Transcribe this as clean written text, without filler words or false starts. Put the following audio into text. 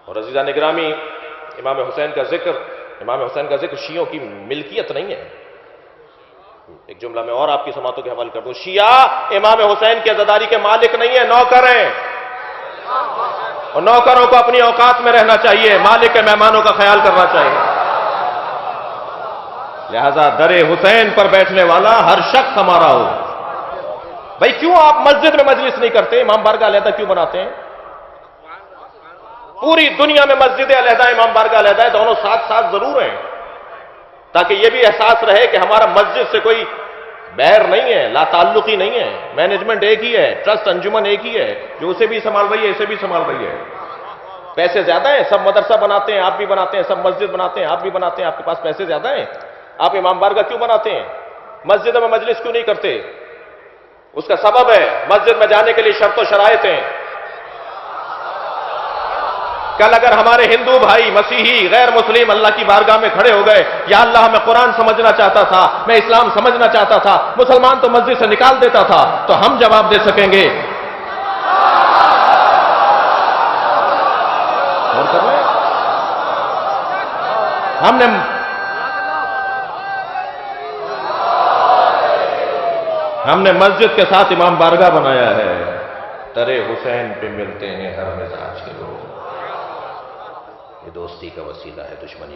اور عزیزان گرامی، امام حسین کا ذکر شیعوں کی ملکیت نہیں ہے۔ ایک جملہ میں اور آپ کی سماعتوں کے حوالے کر دوں، شیعہ امام حسین کی عزاداری کے مالک نہیں ہے، نوکر ہیں، اور نوکروں کو اپنی اوقات میں رہنا چاہیے، مالک کے مہمانوں کا خیال کرنا چاہیے۔ لہذا در حسین پر بیٹھنے والا ہر شخص ہمارا ہو۔ بھائی کیوں آپ مسجد میں مجلس نہیں کرتے؟ امام بارگاہ علیحدہ کیوں بناتے ہیں؟ پوری دنیا میں مسجد علیحدہ، امام بارگاہ علیحدہ ہے، دونوں ساتھ ساتھ ضرور ہیں، تاکہ یہ بھی احساس رہے کہ ہمارا مسجد سے کوئی بیر نہیں ہے، لا تعلقی نہیں ہے، مینجمنٹ ایک ہی ہے، ٹرسٹ انجمن ایک ہی ہے، جو اسے بھی سنبھال رہی ہے اسے بھی سنبھال رہی ہے۔ پیسے زیادہ ہیں، سب مدرسہ بناتے ہیں، آپ بھی بناتے ہیں، سب مسجد بناتے ہیں، آپ بھی بناتے ہیں، آپ کے پاس پیسے زیادہ ہیں، آپ امام بارگاہ کیوں بناتے ہیں؟ مسجد میں مجلس کیوں نہیں کرتے؟ اس کا سبب ہے، مسجد میں جانے کے لیے شرط و شرائط ہیں۔ کل اگر ہمارے ہندو بھائی، مسیحی، غیر مسلم اللہ کی بارگاہ میں کھڑے ہو گئے، یا اللہ میں قرآن سمجھنا چاہتا تھا، میں اسلام سمجھنا چاہتا تھا، مسلمان تو مسجد سے نکال دیتا تھا، تو ہم جواب دے سکیں گے ہم نے مسجد کے ساتھ امام بارگاہ بنایا ہے، در حسین پہ ملتے ہیں ہر مزاج کے لوگ۔ یہ دوستی کا وسیلہ ہے، دشمنی کا